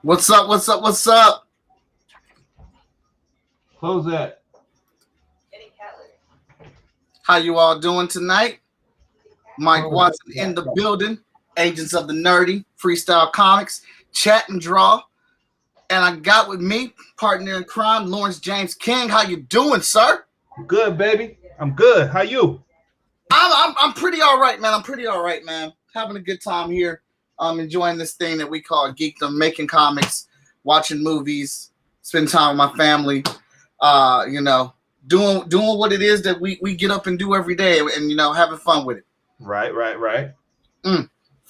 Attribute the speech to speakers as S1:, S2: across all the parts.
S1: What's up? What's up? What's up?
S2: Close that.
S1: How you all doing tonight? Mike Watson in the building. Agents of the Nerdy, Freestyle Comics, Chat and Draw. And I got with me, partner in crime, Lawrence James King. How you doing, sir?
S2: Good, baby. I'm good. How you?
S1: I'm pretty all right, man. I'm pretty all right, man. Having a good time here. I'm enjoying this thing that we call geekdom, making comics, watching movies, spending time with my family. Doing what it is that we get up and do every day, and having fun with it.
S2: Right.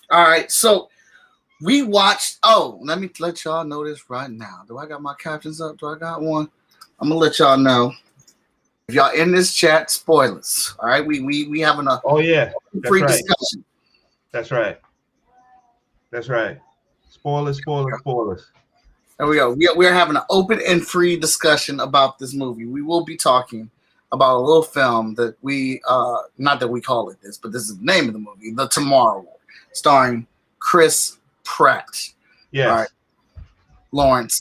S1: All right, so we watched. Oh, let me let y'all know this right now. Do I got my captions up? Do I got one? I'm gonna let y'all know. If y'all in this chat, spoilers. All right, we having a free discussion.
S2: That's right. Spoilers.
S1: There we go. We're having an open and free discussion about this movie. We will be talking about a little film that we, not that we call it this, but this is the name of the movie, The Tomorrow War, starring Chris Pratt.
S2: Yes. All right,
S1: Lawrence.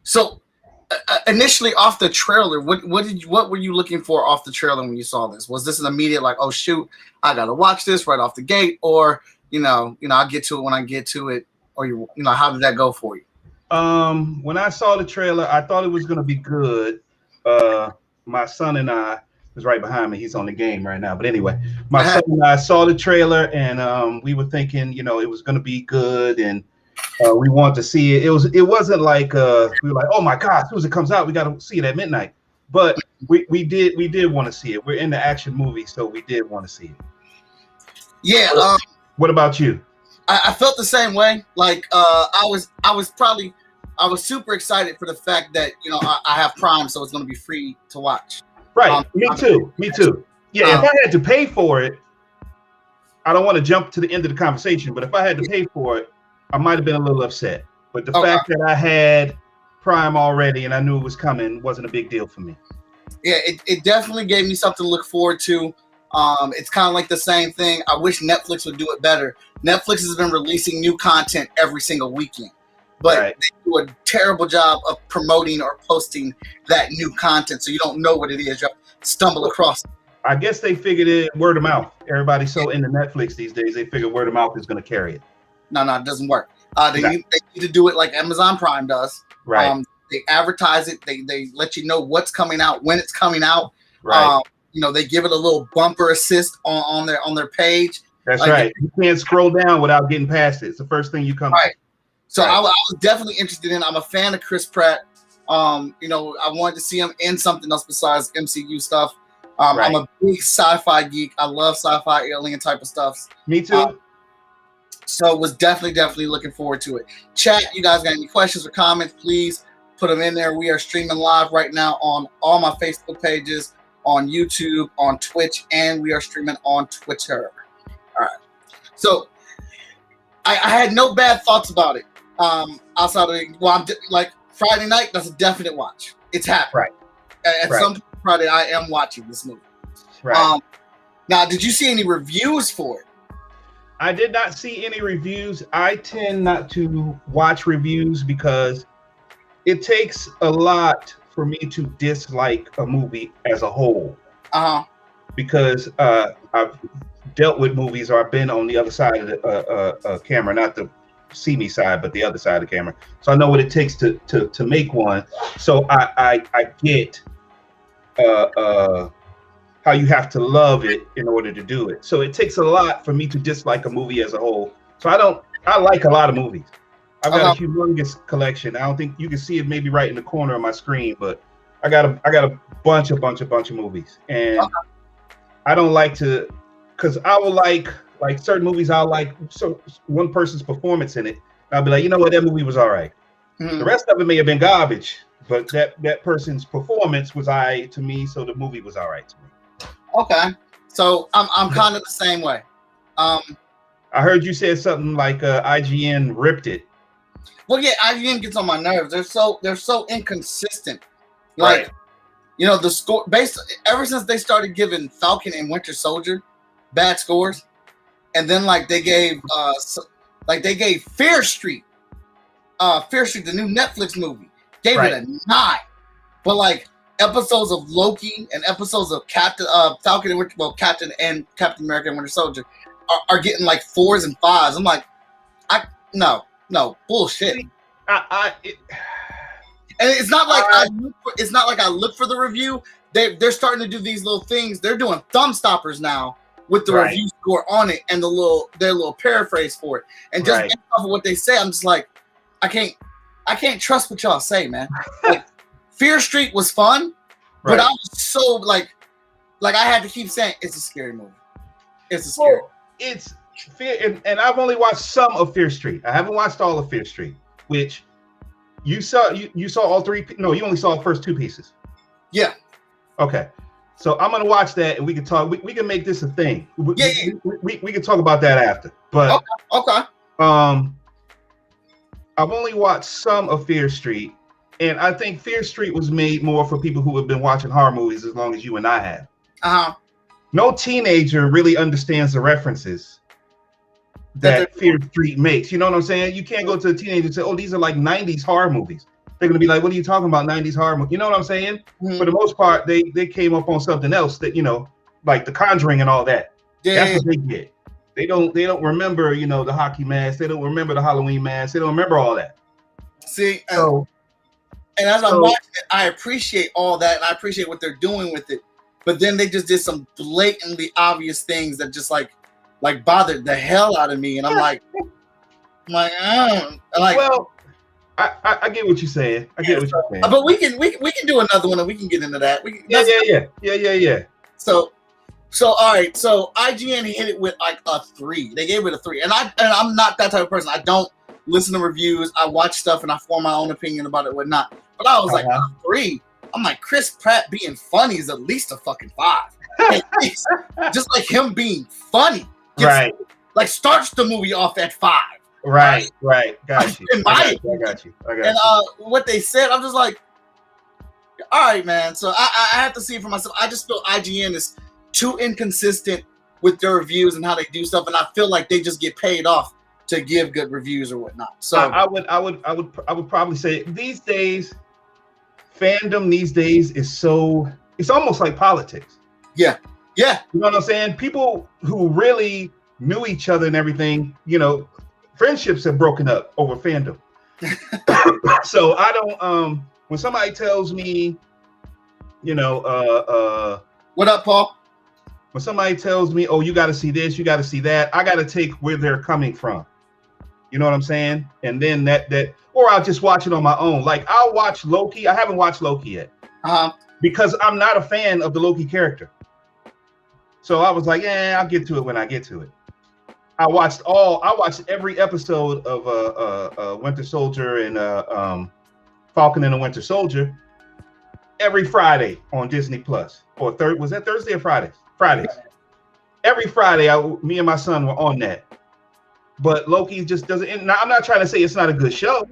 S1: So initially off the trailer, what were you looking for off the trailer when you saw this? Was this an immediate like, oh shoot, I gotta watch this right off the gate, or I'll get to it when I get to it, or how did that go for you?
S2: When I saw the trailer, I thought it was gonna be good. My son and I was right behind me. He's on the game right now. But anyway, my son and I saw the trailer, and we were thinking, it was gonna be good, and we wanted to see it. It wasn't like we were like, oh my God, as soon as it comes out, we got to see it at midnight. But we did want to see it. We're in the action movie, so we did want to see it.
S1: Yeah.
S2: What about you?
S1: I felt the same way. Like I was super excited for the fact that I have Prime, so it's going to be free to watch.
S2: Right. Me too. Yeah. If I had to pay for it, I don't want to jump to the end of the conversation, but if I had to pay for it, I might have been a little upset. But the fact that I had Prime already and I knew it was coming wasn't a big deal for me.
S1: Yeah, it definitely gave me something to look forward to. It's kind of like the same thing. I wish Netflix would do it better. Netflix has been releasing new content every single weekend, but they do a terrible job of promoting or posting that new content, so you don't know what it is. You have to stumble across it.
S2: I guess they figured it word of mouth. Everybody's so into Netflix these days, they figure word of mouth is going to carry it.
S1: No, it doesn't work. They need to do it like Amazon Prime does.
S2: Right.
S1: They advertise it. They let you know what's coming out, when it's coming out.
S2: Right.
S1: They give it a little bumper assist on their page.
S2: That's right. You can't scroll down without getting past it. It's the first thing you come
S1: to. So I was definitely interested in. I'm a fan of Chris Pratt. I wanted to see him in something else besides MCU stuff. I'm a big sci-fi geek. I love sci-fi alien type of stuff.
S2: Me too.
S1: So was definitely looking forward to it. Chat, you guys got any questions or comments, please put them in there. We are streaming live right now on all my Facebook pages, on YouTube, on Twitch, and we are streaming on Twitter. All right. So I had no bad thoughts about it. Outside of like Friday night, that's a definite watch. It's happening.
S2: Right.
S1: At some point Friday, I am watching this movie.
S2: Right.
S1: Now, did you see any reviews for it?
S2: I did not see any reviews. I tend not to watch reviews because it takes a lot for me to dislike a movie as a whole. Because I've dealt with movies, or I've been on the other side of the camera, not the see me side, but the other side of the camera. So I know what it takes to make one. So I get how you have to love it in order to do it. So it takes a lot for me to dislike a movie as a whole. So I like a lot of movies. I've got a humongous collection. I don't think you can see it maybe right in the corner of my screen, but I got a bunch of movies. And I don't like to, because I will like certain movies, I'll like one person's performance in it. I'll be like, you know what, that movie was all right. The rest of it may have been garbage, but that person's performance was all right to me, so the movie was all right to me.
S1: Okay, so I'm kind of the same way.
S2: I heard you said something like IGN ripped it.
S1: Well, yeah, IGN gets on my nerves. They're so inconsistent. Like, the score ever since they started giving Falcon and Winter Soldier bad scores, and then like they gave Fear Street Fear Street, the new Netflix movie, gave
S2: Right.
S1: it a 9. But like episodes of Loki and episodes of Captain Captain America and Winter Soldier are getting like 4s and 5s. I'm like, no, bullshit.
S2: See,
S1: And it's not like I look for the review. They're starting to do these little things. They're doing thumb stoppers now with the
S2: Right.
S1: review score on it and their little paraphrase for it. And just
S2: Right.
S1: based off of what they say, I'm just like, I can't trust what y'all say, man. Like, Fear Street was fun, but I was so like I had to keep saying it's a scary movie. It's a scary.
S2: Well, it's Fear, and I've only watched some of Fear Street. I haven't watched all of Fear Street, which you saw. You saw all 3. No, you only saw the first 2 pieces.
S1: Yeah.
S2: Okay. So I'm gonna watch that, and we can talk. We can make this a thing. We can talk about that after. But
S1: Okay.
S2: I've only watched some of Fear Street, and I think Fear Street was made more for people who have been watching horror movies as long as you and I have.
S1: Uh-huh.
S2: No teenager really understands the references that Fear Street makes. You know what I'm saying? You can't go to a teenager and say, "Oh, these are like 90s horror movies." They're gonna be like, "What are you talking about? 90s horror movie?" You know what I'm saying?
S1: Mm-hmm.
S2: For the most part, they came up on something else that, like The Conjuring and all that.
S1: Yeah.
S2: That's what they get. They don't remember, the hockey mask. They don't remember the Halloween mask. They don't remember all that.
S1: See,
S2: So,
S1: and as I'm watching it, I appreciate all that, and I appreciate what they're doing with it. But then they just did some blatantly obvious things that just like bothered the hell out of me, and I'm like,
S2: well, I get what you're saying. I get what you're saying.
S1: But we can do another one, and we can get into that.
S2: Yeah.
S1: So all right, so IGN hit it with like a 3. They gave it a 3, and I'm not that type of person. I don't listen to reviews. I watch stuff and I form my own opinion about it, and whatnot. But I was like, a 3. I'm like, Chris Pratt being funny is at least a fucking 5. At least. Just like him being funny,
S2: Right.
S1: Like starts the movie off at 5.
S2: Right. Got you. I got you.
S1: And what they said, I'm just like, all right, man. So I have to see it for myself. I just feel IGN is too inconsistent with their reviews and how they do stuff, and I feel like they just get paid off to give good reviews or whatnot. So
S2: I would probably say these days, fandom these days is it's almost like politics.
S1: Yeah.
S2: You know what I'm saying? People who really knew each other and everything, friendships have broken up over fandom. So I don't when somebody tells me,
S1: what up, Paul?
S2: When somebody tells me, "Oh, you got to see this, you got to see that," I got to take where they're coming from. You know what I'm saying? And then or I'll just watch it on my own. Like I'll watch Loki. I haven't watched Loki yet because I'm not a fan of the Loki character. So I was like, I'll get to it when I get to it. I watched every episode of Winter Soldier and Falcon and the Winter Soldier every Friday on Disney Plus. Or was that Thursday or Fridays? Fridays. Every Friday, me and my son were on that. But Loki just doesn't. Now, I'm not trying to say it's not a good show.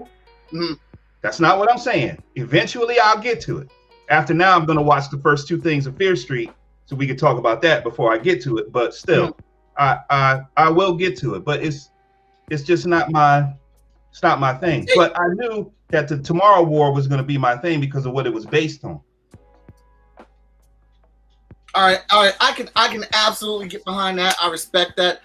S1: Mm.
S2: That's not what I'm saying. Eventually, I'll get to it. After now, I'm going to watch the first 2 things of Fear Street, so we can talk about that before I get to it. But still, I will get to it. But it's just not my thing. But I knew that the Tomorrow War was going to be my thing because of what it was based on.
S1: All right. I can absolutely get behind that. I respect that.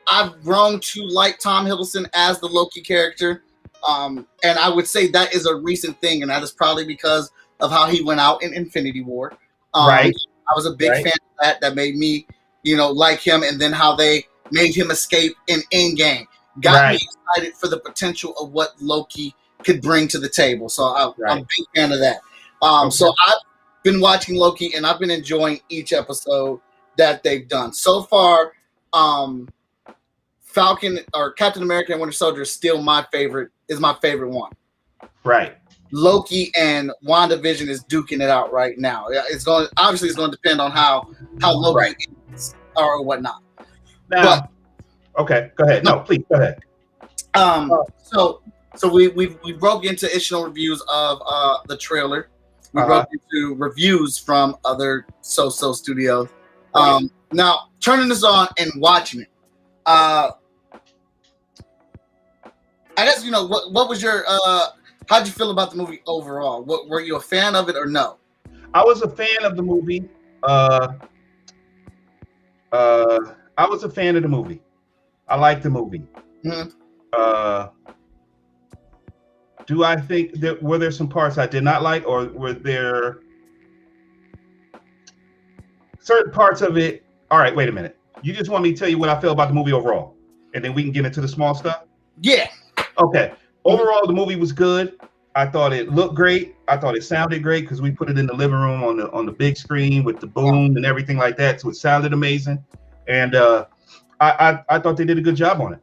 S1: I've grown to like Tom Hiddleston as the Loki character, and I would say that is a recent thing, and that is probably because of how he went out in Infinity War.
S2: Right.
S1: I was a big fan of that. That made me, like him, and then how they made him escape in Endgame got me excited for the potential of what Loki could bring to the table. So I'm a big fan of that. So I've been watching Loki, and I've been enjoying each episode that they've done so far. Falcon or Captain America and Winter Soldier is still my favorite one. Right. Loki and WandaVision is duking it out right now. It's going to depend on how Loki is or whatnot.
S2: Now, okay, go ahead. No, please go ahead.
S1: So we broke into additional reviews of the trailer. We broke into reviews from other so studios. Now turning this on and watching it. I guess what was your how'd you feel about the movie overall? What were you a fan of it or no?
S2: I was a fan of the movie. I was a fan of the movie. I liked the movie.
S1: Mm-hmm.
S2: Do I think were there some parts I did not like, or were there certain parts of it? All right, wait a minute. You just want me to tell you what I feel about the movie overall, and then we can get into the small stuff?
S1: Yeah.
S2: Okay. Overall, the movie was good. I thought it looked great. I thought it sounded great because we put it in the living room on the big screen with the boom and everything like that. So it sounded amazing. And I thought they did a good job on it.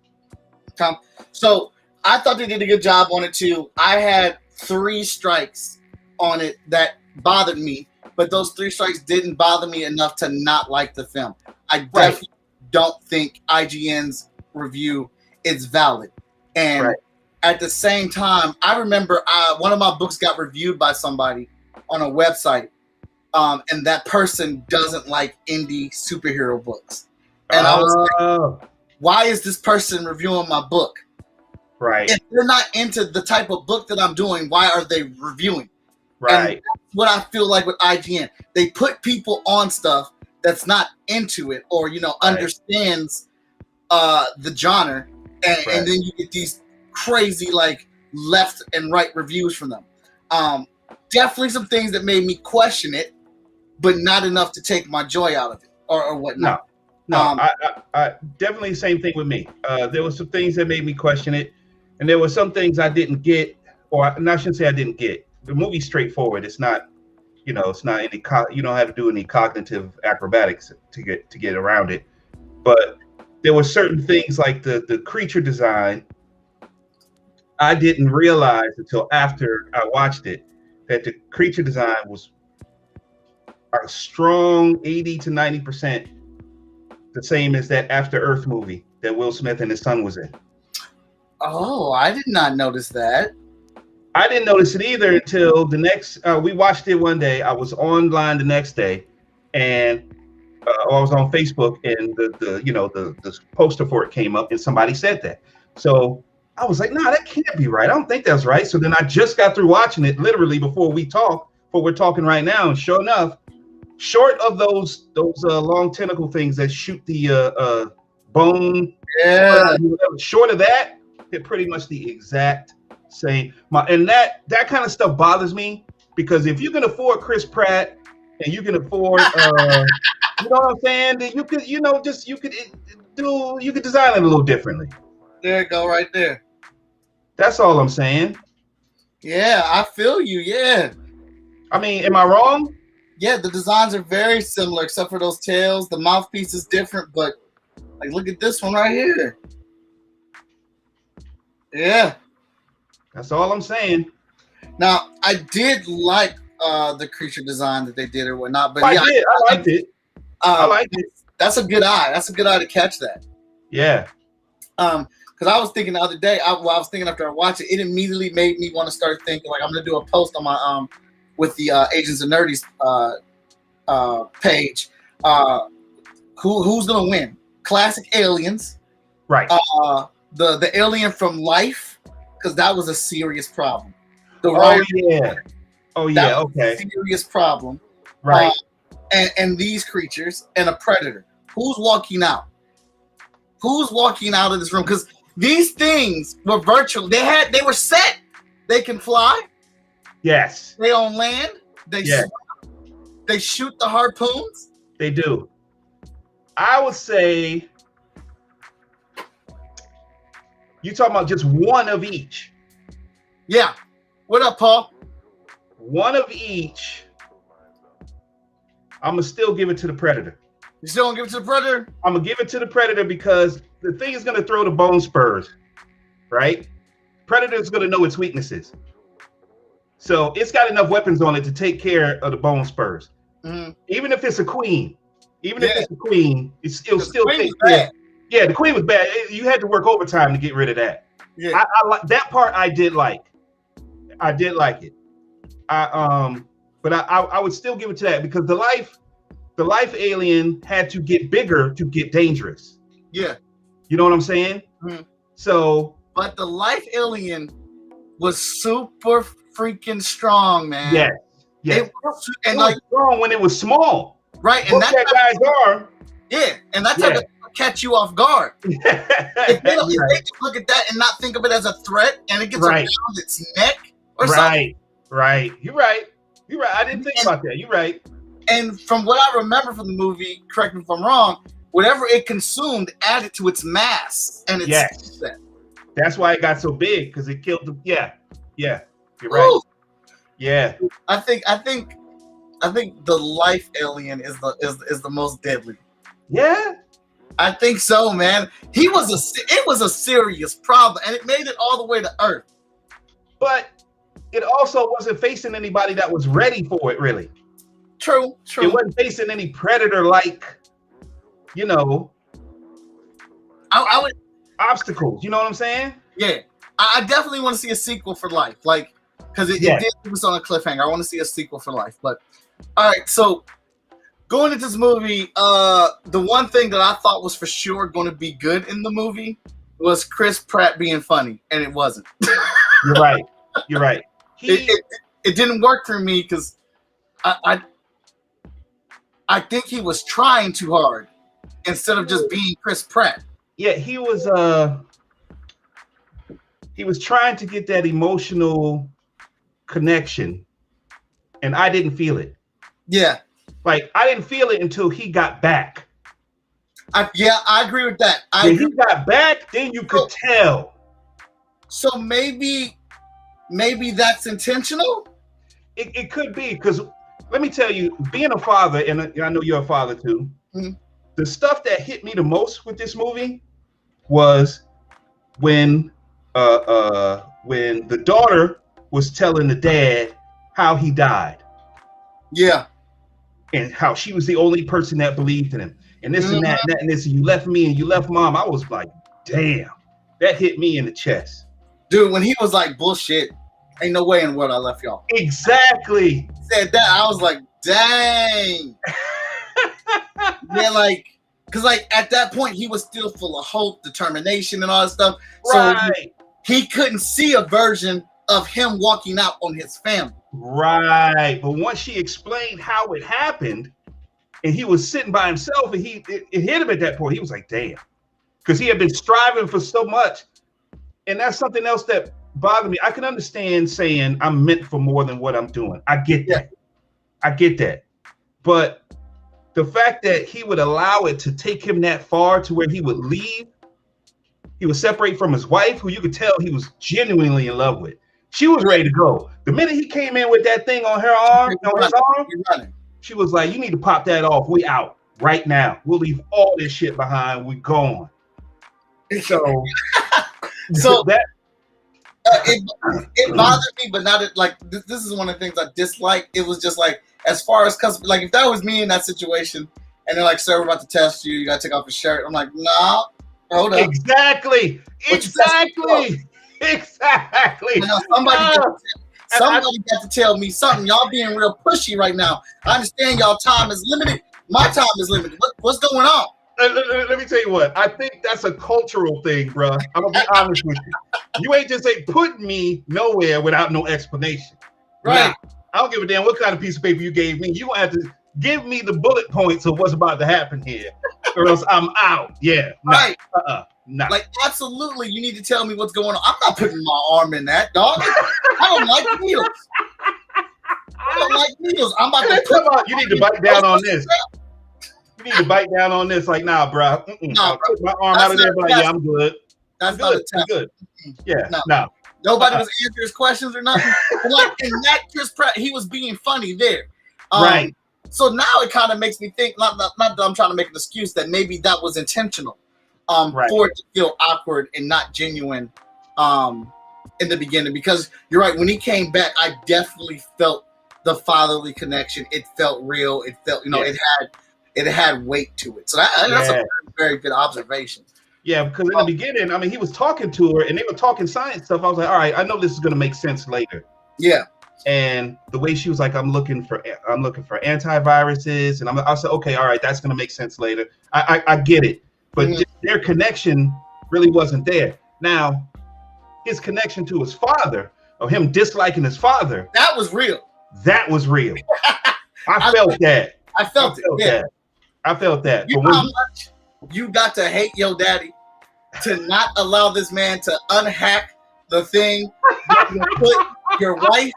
S1: So I thought they did a good job on it too. I had 3 strikes on it that bothered me, but those 3 strikes didn't bother me enough to not like the film. I definitely don't think IGN's review is valid. And at the same time, I remember one of my books got reviewed by somebody on a website, and that person doesn't like indie superhero books. And I was like, why is this person reviewing my book?
S2: Right.
S1: If they're not into the type of book that I'm doing, why are they reviewing?
S2: Right.
S1: And that's what I feel like with IGN. They put people on stuff that's not into it or, understands the genre. And then you get these crazy, like, left and right reviews from them. Definitely some things that made me question it, but not enough to take my joy out of it or whatnot.
S2: No, I definitely same thing with me. There were some things that made me question it, and there were some things I didn't get, or I shouldn't say I didn't get. The movie's straightforward. It's not, it's not any. You don't have to do any cognitive acrobatics to get around it. But there were certain things like the creature design. I didn't realize until after I watched it that the creature design was a strong 80 to 90%. The same as that After Earth movie that Will Smith and his son was in.
S1: Oh, I did not notice that.
S2: I didn't notice it either until the next. We watched it one day. I was online the next day, and I was on Facebook, and the poster for it came up, and somebody said that. So I was like, "No, that can't be right. I don't think that's right." So then I just got through watching it literally before we're talking right now, and sure enough. Short of those long tentacle things that shoot the bone, short of that, they're pretty much the exact same. And that kind of stuff bothers me because if you can afford Chris Pratt and you can afford, you know what I'm saying, then you could, you could design it a little differently.
S1: There you go, right there.
S2: That's all I'm saying.
S1: Yeah, I feel you. Yeah.
S2: I mean, am I wrong?
S1: Yeah, the designs are very similar except for those tails. The mouthpiece is different, but like look at this one right here. Yeah.
S2: That's all I'm saying.
S1: Now, I did like the creature design that they did or whatnot, but
S2: I liked it. I liked it.
S1: That's a good eye. That's a good eye to catch that.
S2: Yeah.
S1: Because I was thinking the other day, I was thinking after I watched it, it immediately made me want to start thinking like I'm gonna do a post on my with the Agents of Nerdy's page. Who's gonna win? Classic aliens,
S2: right?
S1: The alien from Life, because that was a serious problem. Okay. Serious problem,
S2: right?
S1: And these creatures and a predator. Who's walking out? Who's walking out of this room? Because these things were virtual. They were set. They can fly.
S2: Yes.
S1: They on land. They shoot the harpoons.
S2: They do. I would say you talking about just one of each.
S1: Yeah. What up, Paul?
S2: One of each. I'm gonna still give it to the Predator.
S1: You still gonna give it to the Predator?
S2: I'm gonna give it to the Predator because the thing is gonna throw the bone spurs, right? Predator's gonna know its weaknesses. So it's got enough weapons on it to take care of the bone spurs. Mm-hmm. Even if it's a queen, it'll still take care. Yeah, the queen was bad. You had to work overtime to get rid of that. Yeah, I like that part. I did like it. But I would still give it to that because the life alien had to get bigger to get dangerous.
S1: Yeah,
S2: you know what I'm saying. Mm-hmm. So
S1: But the life alien was super freaking strong, man.
S2: Yes. Yes.
S1: And
S2: it
S1: like
S2: was strong when it was small.
S1: right, and
S2: Look that guy's arm.
S1: yeah, and that's how to catch you off guard. If they just look at that and not think of it as a threat, and it gets around its neck or something.
S2: Right. You're right. I didn't think about that. You're right.
S1: And from what I remember from the movie, correct me if I'm wrong, whatever it consumed added to its mass and its
S2: That's why it got so big, because it killed them. Yeah. You're right. Ooh. Yeah.
S1: I think the life alien is the most deadly.
S2: Yeah.
S1: I think so, man. It was a serious problem, and it made it all the way to Earth.
S2: But it also wasn't facing anybody that was ready for it, really.
S1: True.
S2: It wasn't facing any predator-like,
S1: I would
S2: obstacles. You know what I'm saying?
S1: Yeah. I definitely want to see a sequel for Life, like, because it did put us on a cliffhanger. I want to see a sequel for Life. But all right, so going into this movie, the one thing that I thought was for sure going to be good in the movie was Chris Pratt being funny, and it wasn't.
S2: You're right.
S1: It didn't work for me because I think he was trying too hard instead of just being Chris Pratt.
S2: Yeah, he was trying to get that emotional connection, and I didn't feel it.
S1: Yeah.
S2: Like, I didn't feel it until he got back.
S1: I agree with that.
S2: When he got back, then you could tell.
S1: So maybe that's intentional?
S2: It could be, because let me tell you, being a father, and I know you're a father too, the stuff that hit me the most with this movie was when the daughter was telling the dad how he died.
S1: Yeah.
S2: And how she was the only person that believed in him. And this and that and this, and you left me and you left mom. I was like, damn, that hit me in the chest.
S1: Dude, when he was like, bullshit, ain't no way in the world I left y'all.
S2: Exactly.
S1: He said that, I was like, dang. Yeah, like, because like at that point, he was still full of hope, determination, and all that stuff.
S2: Right.
S1: So he couldn't see a version of him walking out on his family.
S2: Right. But once she explained how it happened, and he was sitting by himself, and it hit him at that point. He was like, damn. Because he had been striving for so much. And that's something else that bothered me. I can understand saying I'm meant for more than what I'm doing. I get that. I get that. But the fact that he would allow it to take him that far to where he would leave, he would separate from his wife, who you could tell he was genuinely in love with. She was ready to go. The minute he came in with that thing on her arm, she was like, you need to pop that off. We out right now. We'll leave all this shit behind. We gone. So that
S1: it bothered me, but not like this is one of the things I dislike. It was just like, as far as like if that was me in that situation and they're like, sir, we're about to test you, you gotta take off your shirt. I'm like, nah, hold up.
S2: Exactly. You know,
S1: somebody got to tell me something. Y'all being real pushy right now. I understand y'all time is limited. My time is limited. What's going on?
S2: Let me tell you what. I think that's a cultural thing, bro. I'm gonna be honest with you. You ain't just put me nowhere without no explanation.
S1: Right.
S2: Now, I don't give a damn what kind of piece of paper you gave me. You gonna have to give me the bullet points of what's about to happen here, or else I'm out. Yeah.
S1: Right.
S2: No.
S1: Like, absolutely, you need to tell me what's going on. I'm not putting my arm in that, dog. I don't like needles. I'm about to
S2: you need to bite down on this. You need to bite down on this. Like, nah, bro.
S1: Nah,
S2: bro. Put my arm out of there, but yeah, I'm good.
S1: That's not a test.
S2: Good. Yeah. No.
S1: Nobody was answering his questions or nothing. Like in that Chris Pratt, he was being funny there.
S2: Right.
S1: So now it kind of makes me think, not that I'm trying to make an excuse, that maybe that was intentional. For it to feel awkward and not genuine in the beginning. Because you're right, when he came back, I definitely felt the fatherly connection. It felt real. It felt, it had weight to it. So that's a very, very good observation.
S2: Yeah, because in the beginning, I mean, he was talking to her and they were talking science stuff. I was like, all right, I know this is going to make sense later.
S1: Yeah.
S2: And the way she was like, I'm looking for antiviruses. And I said, okay, all right, that's going to make sense later. I get it. But their connection really wasn't there. Now, his connection to his father, or him disliking his father,
S1: that was real.
S2: That was real. I felt that.
S1: I felt it. Yeah.
S2: I felt that.
S1: You know how much you got to hate your daddy to not allow this man to unhack the thing that will put your wife.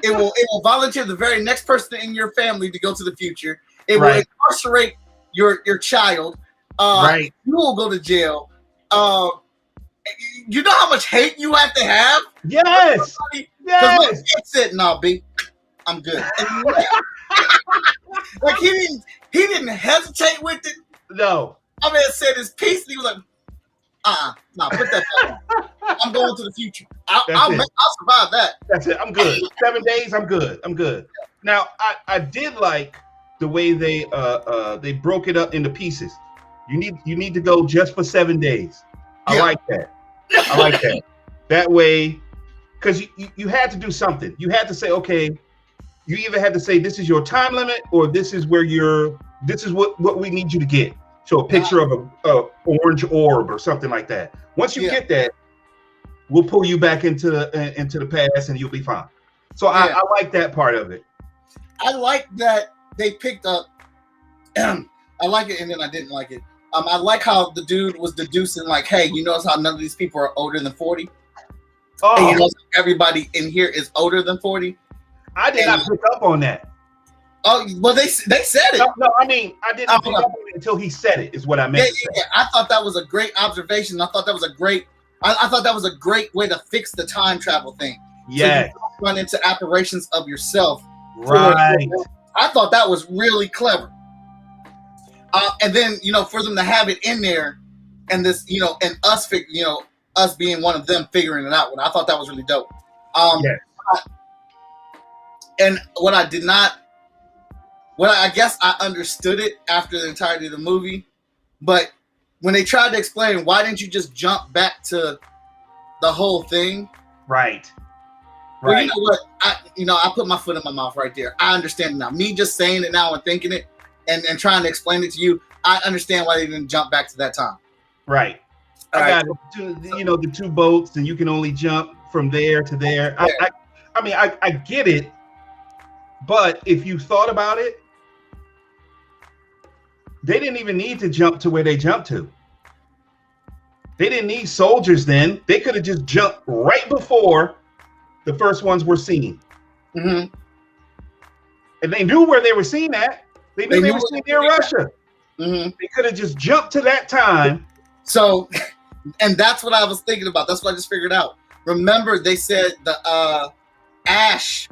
S1: It will volunteer the very next person in your family to go to the future. It will incarcerate your child.
S2: Right.
S1: You will go to jail. You know how much hate you have to have?
S2: Yes.
S1: Because my kid said, "No, B, I'm good." Like he didn't hesitate with it.
S2: No.
S1: I mean, said his piece, and he was like, no, put that back on. I'm going to the future. I'll survive that.
S2: That's it. I'm good. 7 days, I'm good. I'm good. Now, I did like the way they broke it up into pieces. You need to go just for 7 days. I like that. I like that. That way, because you had to do something. You had to say, okay, you either had to say this is your time limit, or this is where this is what we need you to get. So a picture of a orange orb or something like that. Once you get that, we'll pull you back into the past and you'll be fine. So I like that part of it.
S1: I like that they picked up. I like it, and then I didn't like it. I like how the dude was deducing, like, hey, you notice how none of these people are older than 40?
S2: Oh,
S1: and you know, everybody in here is older than 40.
S2: I did not pick up on that.
S1: Oh, well, they said it.
S2: No, I mean, I didn't pick up on it until he said it, is what I meant.
S1: Yeah. I thought that was a great observation. I thought that was a great way to fix the time travel thing.
S2: Yeah.
S1: So you don't run into apparitions of yourself.
S2: Right.
S1: I thought that was really clever. And then, you know, for them to have it in there, and this, you know, and us being one of them figuring it out. I thought that was really dope. And what I guess I understood it after the entirety of the movie, but when they tried to explain, why didn't you just jump back to the whole thing?
S2: Right.
S1: Well, you know what? I put my foot in my mouth right there. I understand it now. Me just saying it now and thinking it and trying to explain it to you, I understand why they didn't jump back to that time.
S2: Right. I got the two boats, and you can only jump from there to there. Yeah. I get it, but if you thought about it, they didn't even need to jump to where they jumped to. They didn't need soldiers then. They could have just jumped right before the first ones were seen.
S1: Mm-hmm.
S2: And they knew where they were seen at. They knew they were seen near Russia.
S1: Mm-hmm.
S2: They could have just jumped to that time.
S1: So, and that's what I was thinking about. That's what I just figured out. Remember, they said the ash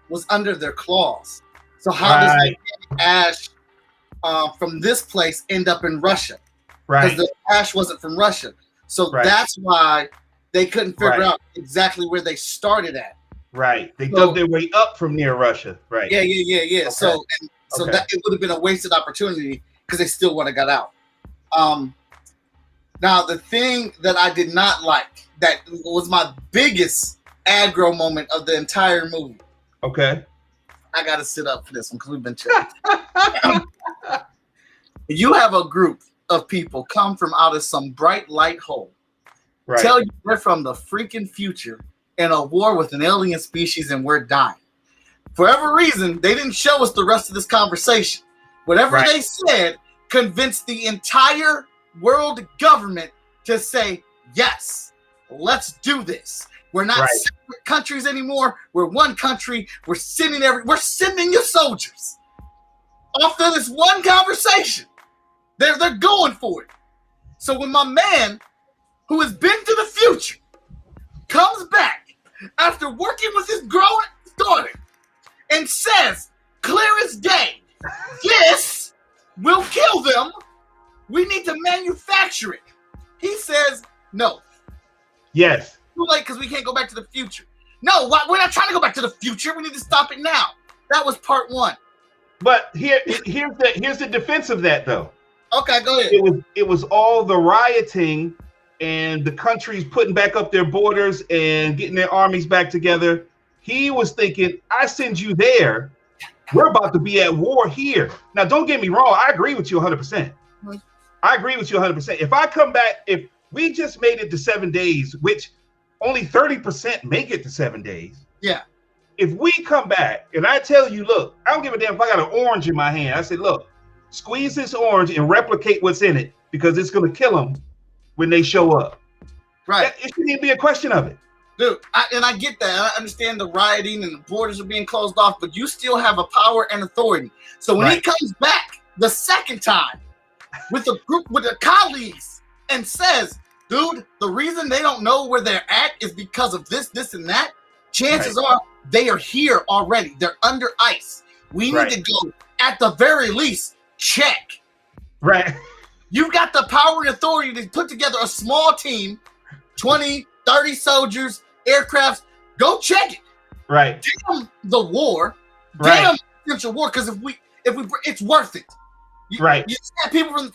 S1: was under their claws. So how does the ash from this place end up in Russia?
S2: Right.
S1: Because the ash wasn't from Russia. So that's why they couldn't figure out exactly where they started at.
S2: Right. They dug their way up from near Russia. Right.
S1: Yeah.
S2: Okay.
S1: So that it would have been a wasted opportunity because they still would have got out. Now, the thing that I did not like, that was my biggest aggro moment of the entire movie.
S2: Okay.
S1: I got to sit up for this one because we've been chatting. You have a group of people come from out of some bright light hole. Right. Tell you they're from the freaking future in a war with an alien species and we're dying. For whatever reason, they didn't show us the rest of this conversation. Whatever they said convinced the entire world government to say, yes, let's do this. We're not separate countries anymore. We're one country. We're sending you soldiers. Off of this one conversation. They're going for it. So when my man, who has been to the future, comes back after working with his growing daughter and says, clear as day, this will kill them. We need to manufacture it. He says, no.
S2: Yes.
S1: Too late because we can't go back to the future. No, we're not trying to go back to the future. We need to stop it now. That was part one.
S2: But here's the defense of that, though.
S1: Okay, go ahead.
S2: It was all the rioting and the countries putting back up their borders and getting their armies back together. He was thinking, I send you there. We're about to be at war here. Now, don't get me wrong. I agree with you 100%. I agree with you 100%. If I come back, if we just made it to 7 days, which only 30% make it to 7 days.
S1: Yeah.
S2: If we come back and I tell you, look, I don't give a damn if I got an orange in my hand. I said, look, squeeze this orange and replicate what's in it because it's going to kill them when they show up.
S1: Right.
S2: It shouldn't even be a question of it.
S1: Dude, I get that. I understand the rioting and the borders are being closed off, but you still have a power and authority. So when he comes back the second time with a group, with the colleagues, and says, dude, the reason they don't know where they're at is because of this, this, and that, chances are they are here already. They're under ice. We need to go, at the very least, check.
S2: Right.
S1: You've got the power and authority to put together a small team, 20, 30 soldiers, aircrafts. Go check it.
S2: Right.
S1: Damn the war. Damn potential war. Because if we, it's worth it. You said people from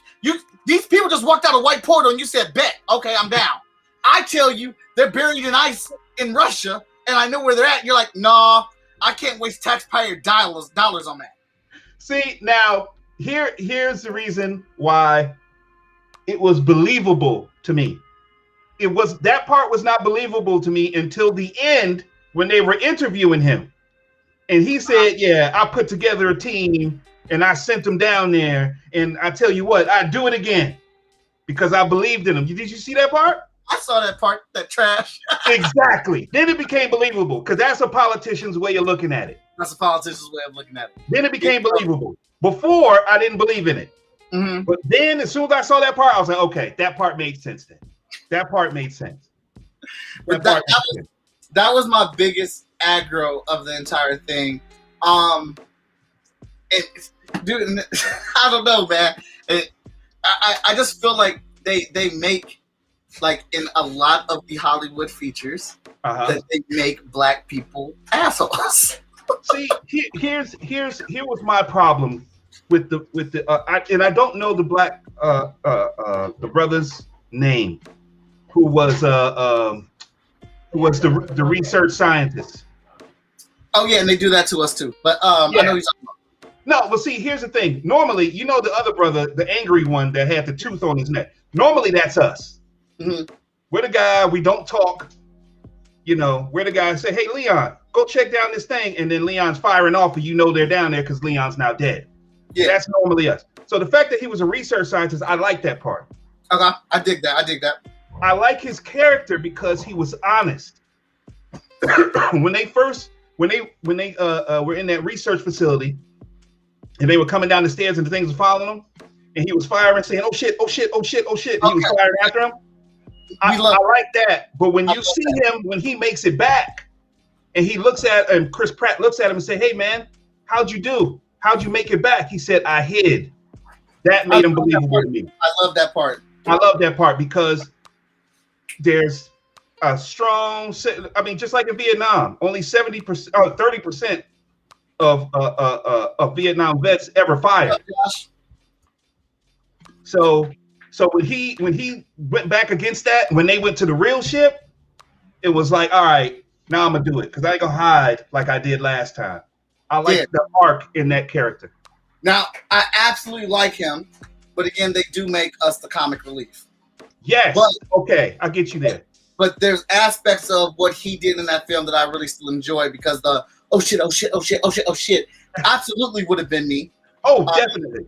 S1: these people just walked out a white portal and you said, bet. Okay, I'm down. I tell you, they're buried in ice in Russia, and I know where they're at. You're like, nah, I can't waste taxpayer dollars on that.
S2: See, now here's the reason why it was believable to me. That part was not believable to me until the end when they were interviewing him. And he said, yeah, I put together a team and I sent them down there. And I tell you what, I'd do it again because I believed in them. Did you see that part?
S1: I saw that part, that trash.
S2: Exactly. Then it became believable because that's a politician's way of looking at it.
S1: That's a politician's way of looking at it.
S2: Then it became believable. Before, I didn't believe in it. Mm-hmm. But then as soon as I saw that part, I was like, okay, that part made sense then. That part made sense.
S1: That was my biggest aggro of the entire thing. Dude, I don't know, man. I just feel like they make, like in a lot of the Hollywood features, that they make black people assholes.
S2: See, here was my problem with the and I don't know the black the brother's name, who was the research scientist.
S1: Oh yeah, and they do that to us too. But I know you're talking about.
S2: No, but see, here's the thing. Normally, you know, the other brother, the angry one that had the tooth on his neck. Normally, that's us. Mm-hmm. We're the guy. We don't talk. You know, we're the guy. Say, hey, Leon, go check down this thing, and then Leon's firing off, and you know they're down there because Leon's now dead. Yeah, that's normally us. So the fact that he was a research scientist, I like that part.
S1: Okay, I dig that.
S2: I like his character because he was honest. when they were in that research facility, and they were coming down the stairs, and the things were following them, and he was firing, saying, "Oh shit! Oh shit! Oh shit! Oh shit!" And he was firing after him. I like that. But when you see him, when he makes it back, and he looks at, and Chris Pratt looks at him and say, "Hey man, how'd you do? How'd you make it back?" He said, "I hid." That made him believable to me.
S1: I love that part.
S2: I love that part because there's a strong, I mean, just like in Vietnam, only 70%, 30% of Vietnam vets ever fired. So when he went back against that, when they went to the real ship, it was like, all right, now I'm gonna do it because I ain't gonna hide like I did last time. I like the arc in that character.
S1: Now I absolutely like him, but again, they do make us the comic relief.
S2: Yes. But, okay, I get you there.
S1: But there's aspects of what he did in that film that I really still enjoy because the oh shit absolutely would have been me.
S2: Oh, definitely.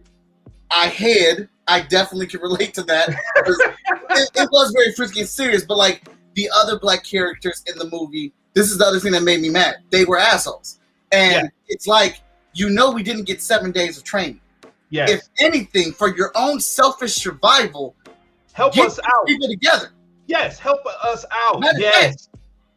S1: I definitely can relate to that. it was very frisky and serious, but like the other black characters in the movie, this is the other thing that made me mad. They were assholes. And it's like, you know, we didn't get 7 days of training.
S2: Yes.
S1: If anything, for your own selfish survival,
S2: help us out.
S1: People together.
S2: Yes, help us out. Yes.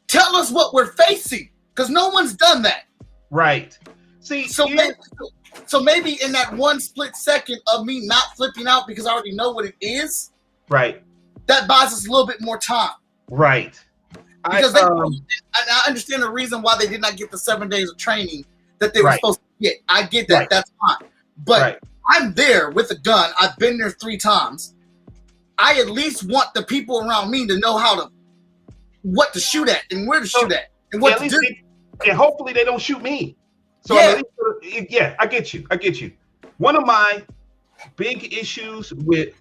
S1: Tell us what we're facing, because no one's done that.
S2: Right. See,
S1: so maybe in that one split second of me not flipping out because I already know what it is.
S2: Right.
S1: That buys us a little bit more time.
S2: Right.
S1: Because I understand the reason why they did not get the 7 days of training that they were supposed to get. I get that. Right. That's fine. But I'm there with a gun. I've been there 3 times. I at least want the people around me to know what to shoot at and where to shoot at and what to do.
S2: And hopefully they don't shoot me. So I get you. One of my big issues with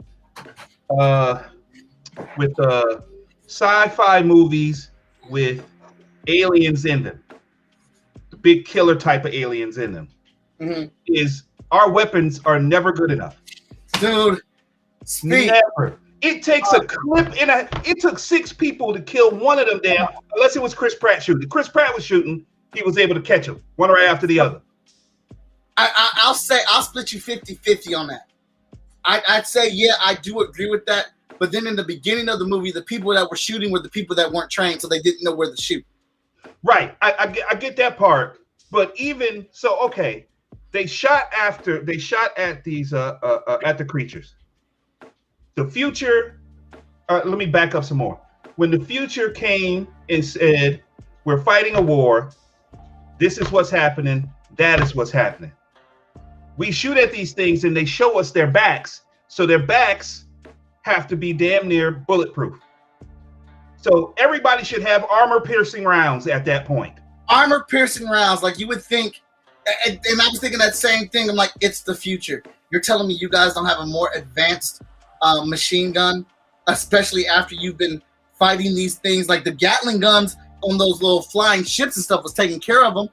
S2: sci-fi movies with aliens in them, the big killer type of aliens in them, is our weapons are never good enough.
S1: Dude,
S2: never. It takes a clip it took 6 people to kill one of them down, unless it was Chris Pratt shooting. If Chris Pratt was shooting, he was able to catch them, one right after the other.
S1: I'll split you 50-50 on that. I'd say, yeah, I do agree with that. But then in the beginning of the movie, the people that were shooting were the people that weren't trained, so they didn't know where to shoot.
S2: Right. I get that part. But even so, okay, they shot at these at the creatures. The future. Let me back up some more. When the future came and said, "We're fighting a war. This is what's happening. That is what's happening." We shoot at these things and they show us their backs. So their backs have to be damn near bulletproof. So everybody should have armor-piercing rounds at that point.
S1: Armor-piercing rounds, like you would think, and I was thinking that same thing. I'm like, it's the future. You're telling me you guys don't have a more advanced machine gun, especially after you've been fighting these things like the Gatling guns on those little flying ships and stuff was taking care of them.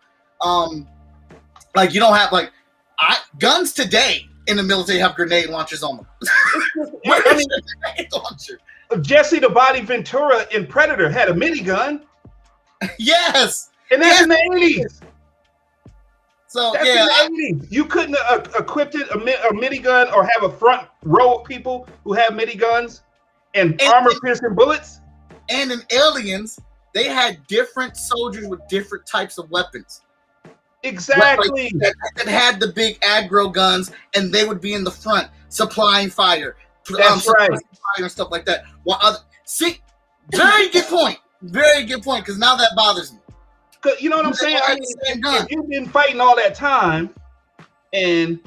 S1: Like you don't have guns today in the military have grenade launchers on them.
S2: I mean, grenade launcher? Jesse the Body Ventura in Predator had a minigun.
S1: Yes,
S2: and that's in the 80s.
S1: So
S2: that's in the 80s. You couldn't equip it a minigun or have a front row of people who have miniguns and armor-piercing bullets.
S1: And in Aliens, they had different soldiers with different types of weapons.
S2: Exactly.
S1: That had the big aggro guns, and they would be in the front supplying fire.
S2: That's right.
S1: Fire and stuff like that. See, very good point. Very good point. Because now that bothers me.
S2: You know what I'm saying? If you've been fighting all that time, and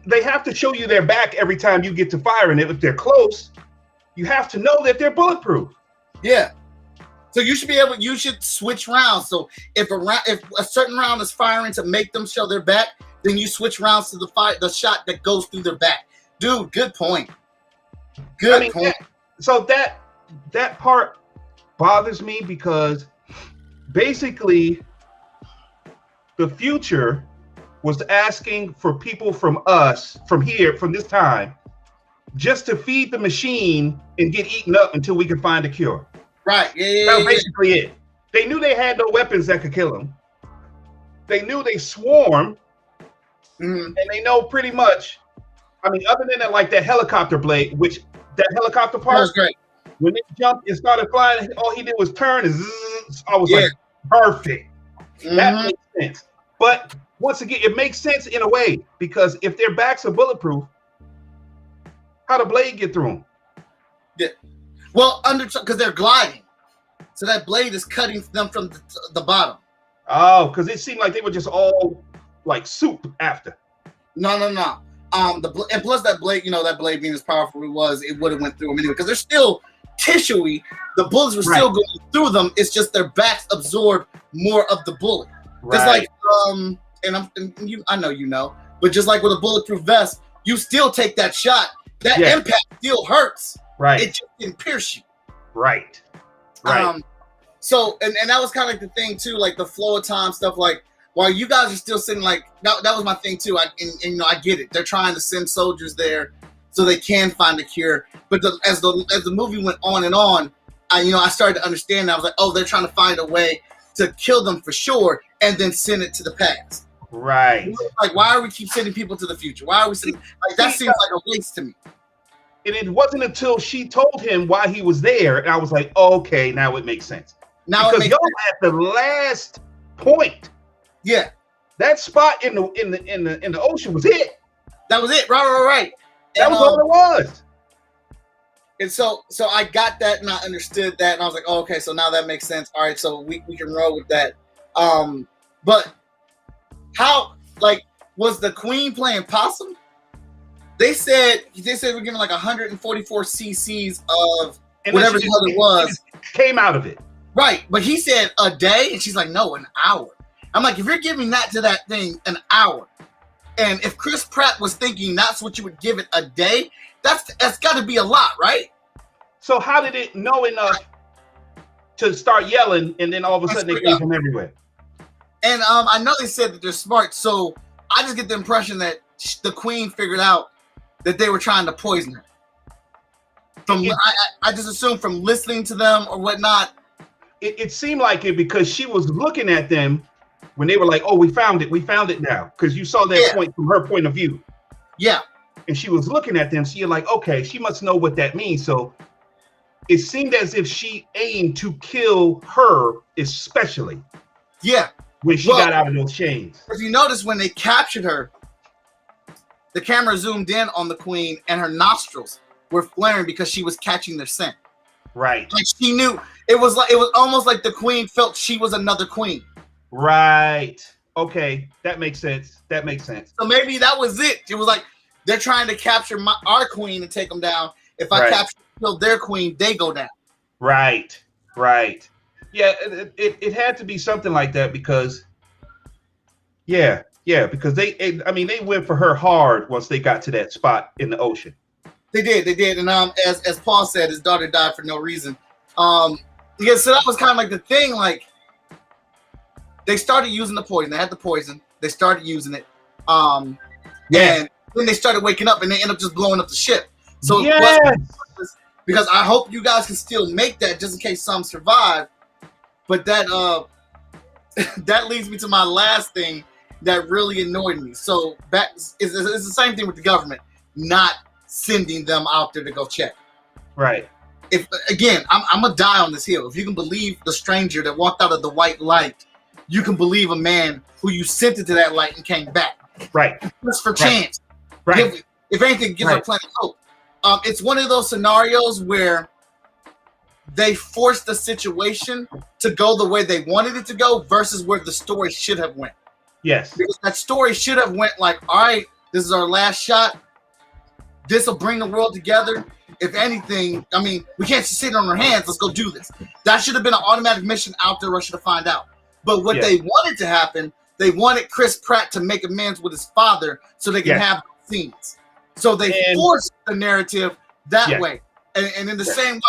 S2: they have to show you their back every time you get to firing it. If they're close, you have to know that they're bulletproof.
S1: Yeah. So you should switch rounds. So if a certain round is firing to make them show their back, then you switch rounds to the shot that goes through their back. Dude, good point. Good point.
S2: So that part bothers me because basically the future was asking for people from us, from this time, just to feed the machine and get eaten up until we can find a cure.
S1: Right. Yeah.
S2: That was basically it. They knew they had no weapons that could kill them. They knew they swarm, and they know pretty much. I mean, other than that helicopter blade, which that helicopter part
S1: was great.
S2: When they jumped and started flying, all he did was turn and zzz, I was like, perfect. That makes sense. But once again, it makes sense in a way because if their backs are bulletproof, how the blade get through them?
S1: Yeah. Well, because they're gliding, so that blade is cutting them from the bottom.
S2: Oh, because it seemed like they were just all like soup after.
S1: No. And plus that blade, that blade being as powerful as it would have went through them anyway. Because they're still tissuey. The bullets were still going through them. It's just their backs absorb more of the bullet. Right. It's I know but just like with a bulletproof vest, you still take that shot. That impact still hurts.
S2: Right.
S1: It just didn't pierce you.
S2: Right.
S1: So that was kind of like the thing too, like the flow of time stuff. Like while you guys are still sitting, like that was my thing too. I get it. They're trying to send soldiers there so they can find a cure. But as the movie went on and on, I started to understand. I was like, oh, they're trying to find a way to kill them for sure, and then send it to the past.
S2: Right.
S1: Like, why are we keep sending people to the future? Why are we sending? Like that seems like a waste to me.
S2: And it wasn't until she told him why he was there, and I was like, okay, now it makes sense. Because y'all at the last point, that spot in the ocean was it.
S1: That was it. Right.
S2: That was all it was.
S1: And so I got that, and I understood that, and I was like, oh, okay, so now that makes sense. All right, so we can roll with that. But how was the Queen playing possum? They said we're giving 144 cc's of whatever the hell it was.
S2: Came out of it.
S1: Right. But he said a day, and she's like, no, an hour. I'm like, if you're giving that to that thing an hour, and if Chris Pratt was thinking that's what you would give it a day, that's got to be a lot, right?
S2: So how did it know enough to start yelling, and then all of a sudden they came from everywhere.
S1: And I know they said that they're smart, so I just get the impression that the queen figured out that they were trying to poison her. I just assume from listening to them or whatnot.
S2: It seemed like it because she was looking at them when they were like, "Oh, we found it now," because you saw that point from her point of view.
S1: Yeah.
S2: And she was looking at them, so you're like, okay, she must know what that means. So it seemed as if she aimed to kill her, especially.
S1: Yeah.
S2: When she got out of those chains.
S1: If you notice, when they captured her, the camera zoomed in on the queen, and her nostrils were flaring because she was catching their scent.
S2: Right.
S1: Like she knew. It was almost like the queen felt she was another queen.
S2: Right. Okay, that makes sense.
S1: So maybe that was it. It was like they're trying to capture our queen and take them down. If I kill their queen, they go down.
S2: Right. Yeah, it had to be something like that because, because they went for her hard once they got to that spot in the ocean.
S1: They did, and as Paul said, his daughter died for no reason. So that was kind of like the thing. Like they started using the poison. They had the poison. They started using it. And then they started waking up, and they ended up just blowing up the ship. So because I hope you guys can still make that just in case some survive. But that that leads me to my last thing that really annoyed me. So it's the same thing with the government not sending them out there to go check.
S2: Right.
S1: If again, I'm gonna die on this hill. If you can believe the stranger that walked out of the white light, you can believe a man who you sent into that light and came back.
S2: Right.
S1: Just for chance.
S2: Right.
S1: If anything, gives her plenty of hope. It's one of those scenarios where they forced the situation to go the way they wanted it to go versus where the story should have went.
S2: Yes.
S1: Because that story should have went like, all right, this is our last shot. This will bring the world together. If anything, I mean, we can't just sit on our hands. Let's go do this. That should have been an automatic mission out there, Russia, to find out. But what they wanted to happen, they wanted Chris Pratt to make amends with his father so they can have scenes. So they forced the narrative that way. And in the same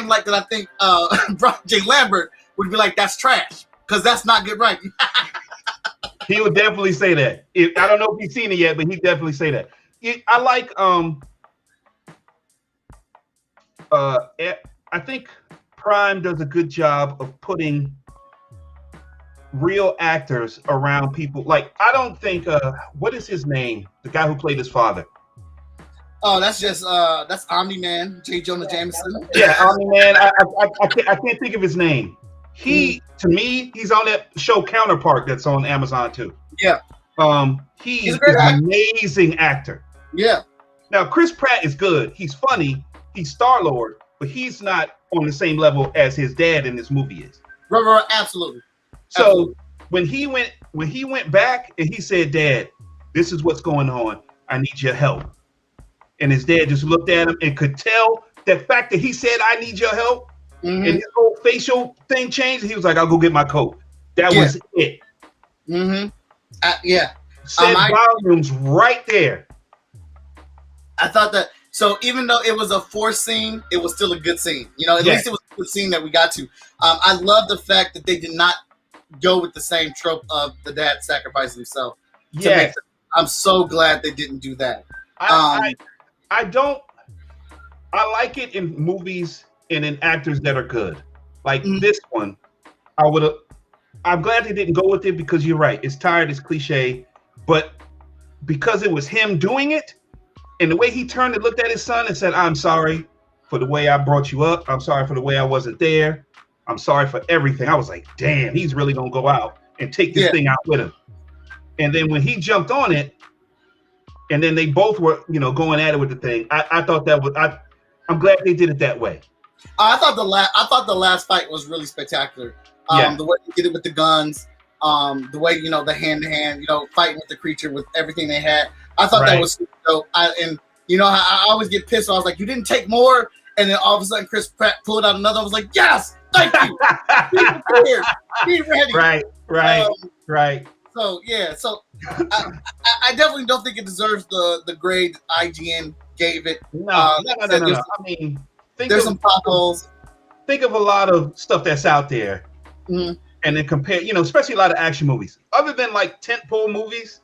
S1: light that I think Brian J. Lambert would be like, that's trash because that's not good writing.
S2: He would definitely say that. I don't know if he's seen it yet, but he'd definitely say that. I like I think Prime does a good job of putting real actors around people. Like I don't think what is his name? The guy who played his father.
S1: Oh, that's Omni-Man, J. Jonah Jameson.
S2: Yeah, Omni-Man. I can't think of his name. To me, he's on that show Counterpart that's on Amazon too. Yeah. He's an amazing actor.
S1: Yeah.
S2: Now, Chris Pratt is good. He's funny. He's Star-Lord, but he's not on the same level as his dad in this movie is.
S1: Right, absolutely.
S2: So when he went back and he said, "Dad, this is what's going on. I need your help." And his dad just looked at him and could tell the fact that he said, "I need your help," and his whole facial thing changed. He was like, "I'll go get my coat." That was it. Said volumes right there.
S1: I thought that. So even though it was a forced scene, it was still a good scene. You know, at least it was a good scene that we got to. I love the fact that they did not go with the same trope of the dad sacrificing himself. Yeah, I'm so glad they didn't do that.
S2: I like it in movies and in actors that are good. Like this one, I'm glad they didn't go with it because you're right. It's tired, it's cliche, but because it was him doing it and the way he turned and looked at his son and said, "I'm sorry for the way I brought you up. I'm sorry for the way I wasn't there. I'm sorry for everything." I was like, damn, he's really going to go out and take this thing out with him. And then when he jumped on it, and then they both were, going at it with the thing. I thought that was. I'm glad they did it that way.
S1: I thought the last fight was really spectacular. The way they did it with the guns, the way the hand to hand, fighting with the creature with everything they had. I thought that was dope. I always get pissed. I was like, you didn't take more, and then all of a sudden Chris Pratt pulled out another. I was like, yes, thank you. Be ready.
S2: Right.
S1: So I definitely don't think it deserves the grade IGN gave it.
S2: No. I mean,
S1: there's some potholes.
S2: think of a lot of stuff that's out there,
S1: Mhm.
S2: and then compare, especially a lot of action movies. Other than like tentpole movies,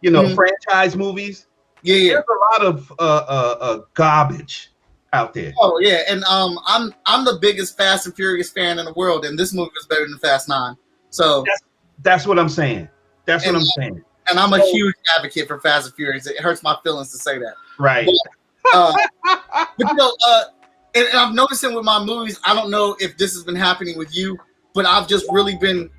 S1: Mhm.
S2: franchise movies,
S1: Yeah.
S2: there's a lot of garbage out there.
S1: Oh yeah, and I'm the biggest Fast and Furious fan in the world, and this movie was better than Fast 9. So
S2: That's what I'm saying. That's what I'm saying.
S1: And I'm a huge advocate for Fast and Furious. It hurts my feelings to say that.
S2: Right.
S1: But and I'm noticing with my movies, I don't know if this has been happening with you, but I've just really been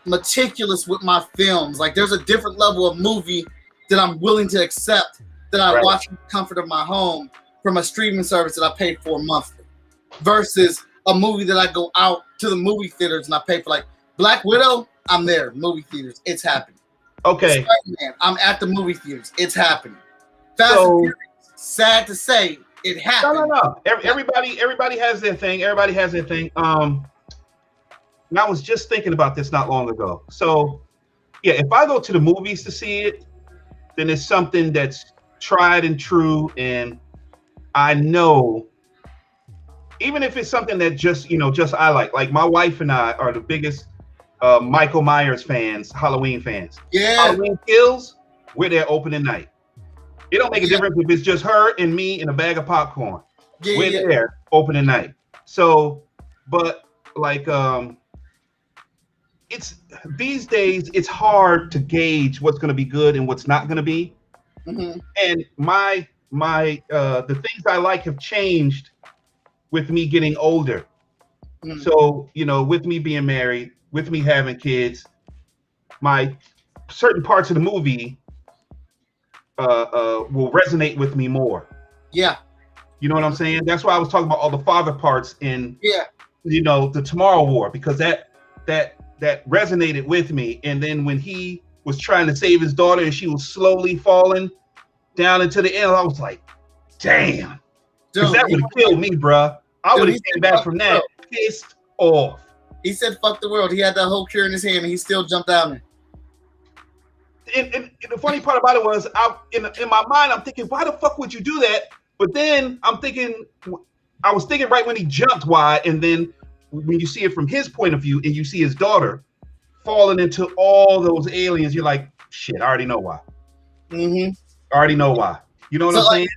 S1: meticulous with my films. Like there's a different level of movie that I'm willing to accept that I watch in the comfort of my home from a streaming service that I pay for monthly versus a movie that I go out to the movie theaters and I pay for. Like Black Widow, I'm there, movie theaters, it's happening.
S2: Okay.
S1: Spider-Man, I'm at the movie theaters, it's happening. Fast and Furious, sad to say, it happened.
S2: No. Everybody has their thing. Everybody has their thing. And I was just thinking about this not long ago. So, yeah, if I go to the movies to see it, then it's something that's tried and true, and I know, even if it's something that just I like my wife and I are the biggest Michael Myers fans, Halloween fans.
S1: Yeah.
S2: Halloween Kills, we're there opening night. It don't make a difference if it's just her and me and a bag of popcorn.
S1: Yeah,
S2: we're there opening night. So, but like it's these days it's hard to gauge what's going to be good and what's not going to be.
S1: Mm-hmm.
S2: And my the things I like have changed with me getting older. Mm-hmm. So, with me being married, with me having kids, my certain parts of the movie will resonate with me more.
S1: Yeah.
S2: You know what I'm saying? That's why I was talking about all the father parts in the Tomorrow War, because that resonated with me. And then when he was trying to save his daughter and she was slowly falling down into the end, I was like, damn. Because that would have killed me, bruh. I would have came back from that pissed off.
S1: He said, fuck the world. He had that whole cure in his hand and he still jumped down there.
S2: And the funny part about it was, in my mind, I'm thinking, why the fuck would you do that? But then I was thinking right when he jumped, why? And then when you see it from his point of view and you see his daughter falling into all those aliens, you're like, shit, I already know why.
S1: Mm-hmm.
S2: I already know why. You know what I'm saying?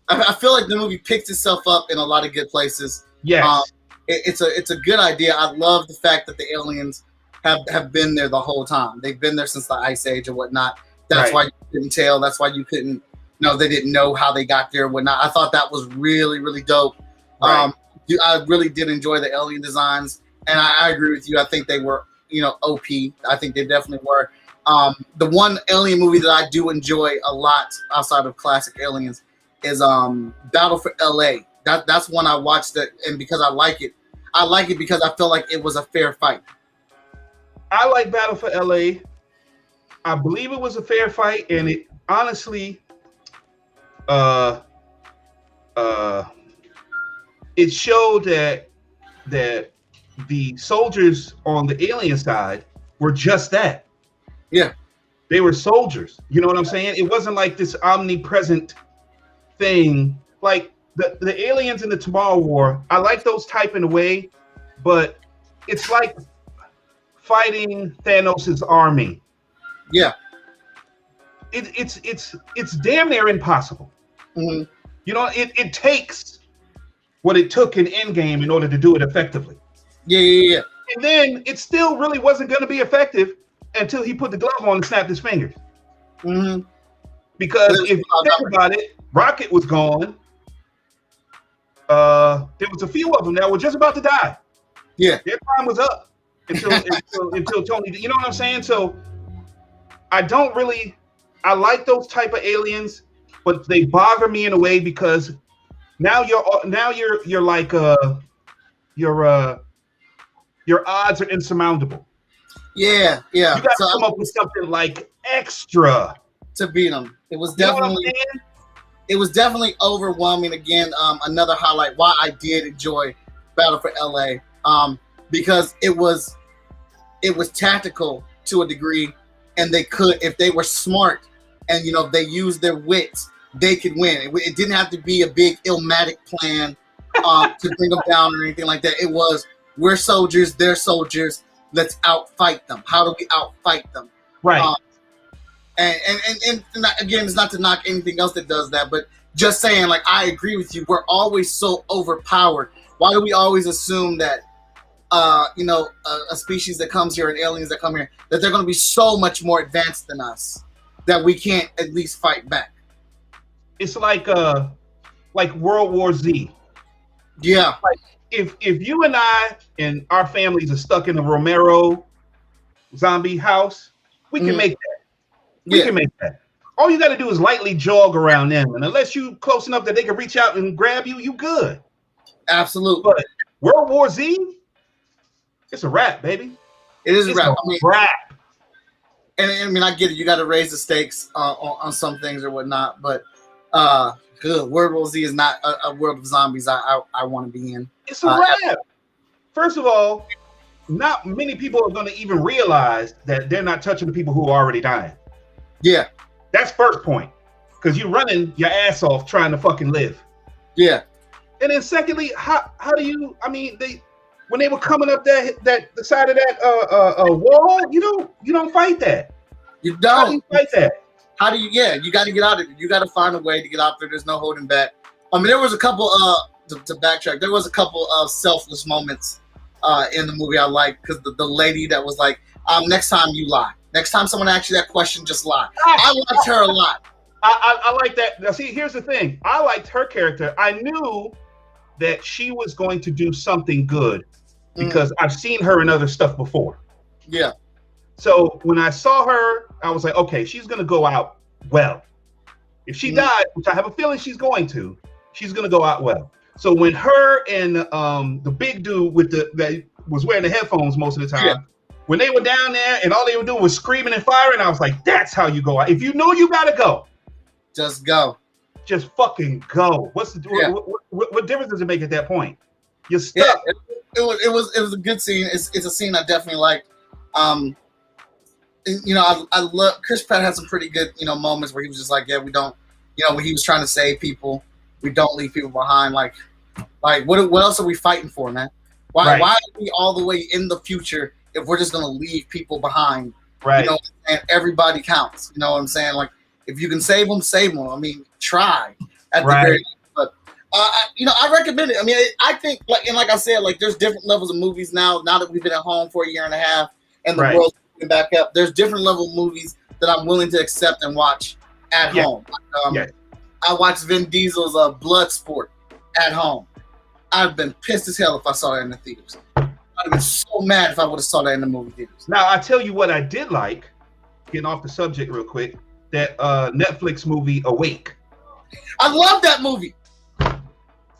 S1: I feel like the movie picks itself up in a lot of good places.
S2: Yes.
S1: It's a good idea. I love the fact that the aliens have been there the whole time. They've been there since the Ice Age or whatnot. That's why you couldn't tell. That's why you couldn't. They didn't know how they got there and whatnot. I thought that was really, really dope. Right. I really did enjoy the alien designs, and I agree with you. I think they were, OP. I think they definitely were. The one alien movie that I do enjoy a lot outside of classic aliens is Battle for LA. That's one I watched it, and because I like it because I feel like it was a fair fight.
S2: I like Battle for LA. I believe it was a fair fight, and it honestly, it showed that the soldiers on the alien side were just that.
S1: Yeah.
S2: They were soldiers. You know what I'm saying? It wasn't like this omnipresent thing. Like the aliens in the Tomorrow War, I like those type in a way, but it's like fighting Thanos' army.
S1: Yeah.
S2: It's damn near impossible.
S1: Mm-hmm.
S2: It takes what it took in Endgame in order to do it effectively.
S1: Yeah.
S2: And then it still really wasn't going to be effective until he put the glove on and snapped his fingers.
S1: Mm-hmm.
S2: Because if you think about it, Rocket was gone. There was a few of them that were just about to die.
S1: Yeah.
S2: Their time was up until Tony. You know what I'm saying? So I like those type of aliens, but they bother me in a way because now you're like your odds are insurmountable.
S1: Yeah.
S2: You got to come up with something like extra
S1: to beat them. It was definitely overwhelming. Again, another highlight why I did enjoy Battle for LA, because it was tactical to a degree, and they could, if they were smart and if they used their wits, they could win. It didn't have to be a big Illmatic plan to bring them down or anything like that. It was, we're soldiers, they're soldiers. Let's outfight them. How do we outfight them?
S2: Right.
S1: And not, again, it's not to knock anything else that does that, but just saying, like, I agree with you. We're always so overpowered. Why do we always assume that, a species that comes here and aliens that come here, that they're going to be so much more advanced than us that we can't at least fight back?
S2: It's like World War Z.
S1: Yeah.
S2: Like if you and I and our families are stuck in a Romero zombie house, we can make that. We can make that. All you got to do is lightly jog around them, and unless you close enough that they can reach out and grab you, you good.
S1: Absolutely.
S2: But World War Z, it's a wrap, baby.
S1: It is a wrap.
S2: Wrap.
S1: And I mean, I get it. You got to raise the stakes on some things or whatnot, but World War Z is not a world of zombies I want to be in.
S2: It's a wrap. First of all, not many people are going to even realize that they're not touching the people who are already dying.
S1: Yeah.
S2: That's first point. Because you're running your ass off trying to fucking live.
S1: Yeah.
S2: And then secondly, how do you, I mean, when they were coming up the side of that wall, you don't fight that.
S1: You don't.
S2: How do you fight that?
S1: How do you, you got to get out of it. You got to find a way to get out there. There's no holding back. I mean, there was a couple, to backtrack, there was a couple of selfless moments in the movie I liked, because the lady that was like, next time you lie. Next time someone asks you that question, just lie. I liked her a lot.
S2: I like that. Now, see, here's the thing. I liked her character. I knew that she was going to do something good because I've seen her in other stuff before.
S1: Yeah.
S2: So when I saw her, I was like, okay, she's going to go out well. If she died, which I have a feeling she's going to go out well. So when her and the big dude that was wearing the headphones most of the time, when they were down there and all they were doing was screaming and firing, I was like, that's how you go out. If you know you got to go,
S1: just go.
S2: Just fucking go. What difference does it make at that point? You're stuck.
S1: Yeah, it was a good scene. It's a scene I definitely liked. I love Chris Pratt had some pretty good moments where he was just like, we don't, when he was trying to save people, we don't leave people behind. Like what else are we fighting for, man? Why are we all the way in the future if we're just gonna leave people behind?
S2: Right.
S1: And everybody counts. You know what I'm saying? Like, if you can save them, save them. I mean, try at the very least. But I recommend it. I mean, I think like I said, like there's different levels of movies now. Now that we've been at home for a year and a half and the world's coming back up, there's different level of movies that I'm willing to accept and watch at home. I watched Vin Diesel's Bloodsport at home. I'd been pissed as hell if I saw that in the theaters. I'd have been so mad if I would have saw that in the movie theaters.
S2: Now, I tell you what I did like, getting off the subject real quick, that Netflix movie Awake.
S1: I love that movie.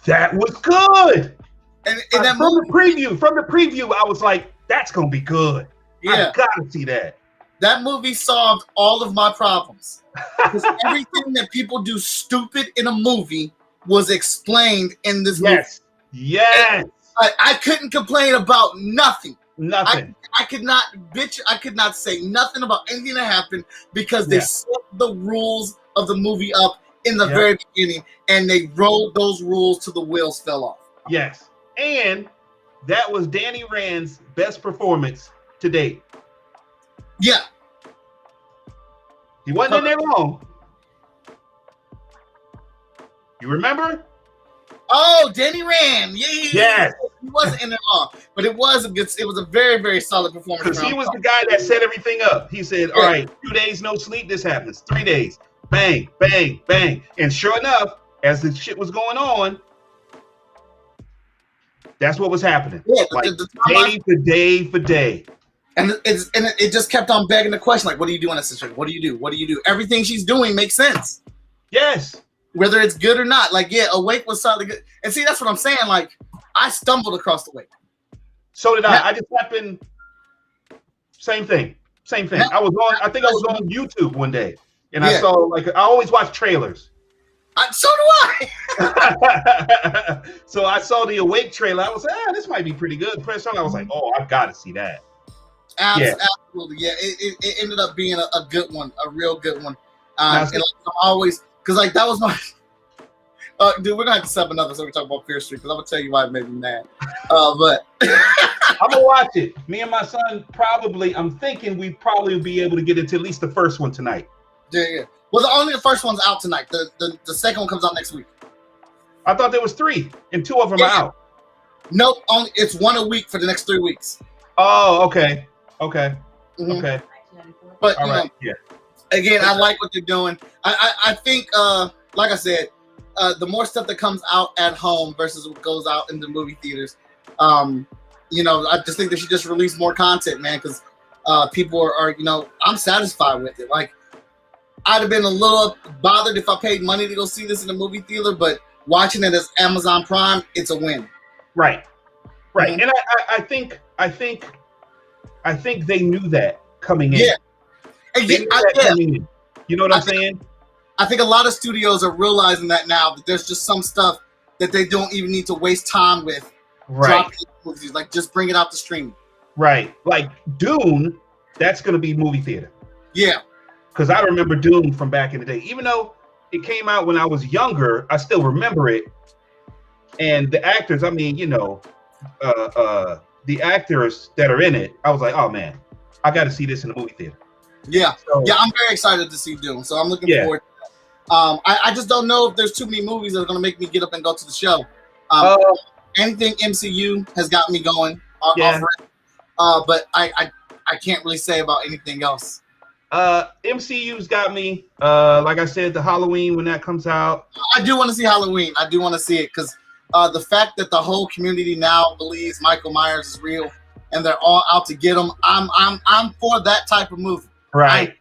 S2: That was good.
S1: And that
S2: from the preview, I was like, that's going to be good. Yeah. I got to see that.
S1: That movie solved all of my problems. Because everything that people do stupid in a movie was explained in this movie.
S2: Yes.
S1: I couldn't complain about nothing.
S2: Nothing.
S1: I could not bitch. I could not say nothing about anything that happened because they set the rules of the movie up in the very beginning, and they rolled those rules till the wheels fell off.
S2: Yes. And that was Danny Rand's best performance to date.
S1: Yeah.
S2: He wasn't in there long. You remember?
S1: Oh, Danny Rand. Yeah.
S2: Yes.
S1: He wasn't in there long, but it was a very, very solid performance.
S2: Because he was the guy that set everything up. He said, all right, 2 days, no sleep, this happens. 3 days, bang, bang, bang. And sure enough, as the shit was going on, that's what was happening. Yeah, like day for day.
S1: And it just kept on begging the question, like, what do you do in a situation? What do you do? What do you do? Everything she's doing makes sense.
S2: Yes.
S1: Whether it's good or not. Like, Awake was solid good. And see, that's what I'm saying. Like, I stumbled across Awake.
S2: So did I. I just happened. Same thing. I think I was on YouTube one day, and I saw, like, I always watch trailers.
S1: So do
S2: I. So I saw the Awake trailer. I was like, this might be pretty good. Press on. I was like, I've got to see that.
S1: Absolutely. Yeah. It ended up being a good one, a real good one. And like, I'm always, because like that was my Dude, we're gonna have to set up another so we talk about Fear Street because I'm gonna tell you why it made me mad. But
S2: I'm gonna watch it. Me and my son I'm thinking we probably will be able to get into at least the first one tonight.
S1: Yeah. Well, only the first one's out tonight. The second one comes out next week.
S2: I thought there was 3, and 2 of them are out.
S1: Nope, it's 1 a week for the next 3 weeks.
S2: Oh, okay.
S1: Mm-hmm.
S2: Okay.
S1: But
S2: all right. Yeah.
S1: Again, I like what they're doing. I think, like I said, the more stuff that comes out at home versus what goes out in the movie theaters, I just think they should just release more content, man, because people are, I'm satisfied with it. Like, I'd have been a little bothered if I paid money to go see this in a movie theater, but watching it as Amazon Prime, it's a win.
S2: Right.
S1: Mm-hmm.
S2: And I think they knew that coming in.
S1: Yeah.
S2: Coming in. You know what I'm saying?
S1: I think a lot of studios are realizing that now, that there's just some stuff that they don't even need to waste time with.
S2: Right.
S1: Movies. Like, just bring it out to streaming.
S2: Right. Like Dune, that's going to be movie theater.
S1: Yeah.
S2: Because I remember Dune from back in the day. Even though it came out when I was younger, I still remember it. And the actors, I mean, the actors that are in it, I was like, oh, man, I got to see this in the movie theater.
S1: Yeah.
S2: So,
S1: yeah, I'm very excited to see Dune. So I'm looking forward to that. I just don't know if there's too many movies that are going to make me get up and go to the show. Anything MCU has got me going. But I can't really say about anything else.
S2: MCU's got me. Like I said, the Halloween when that comes out.
S1: I do want to see Halloween. I do want to see it because the fact that the whole community now believes Michael Myers is real and they're all out to get him, I'm for that type of movie.
S2: Right.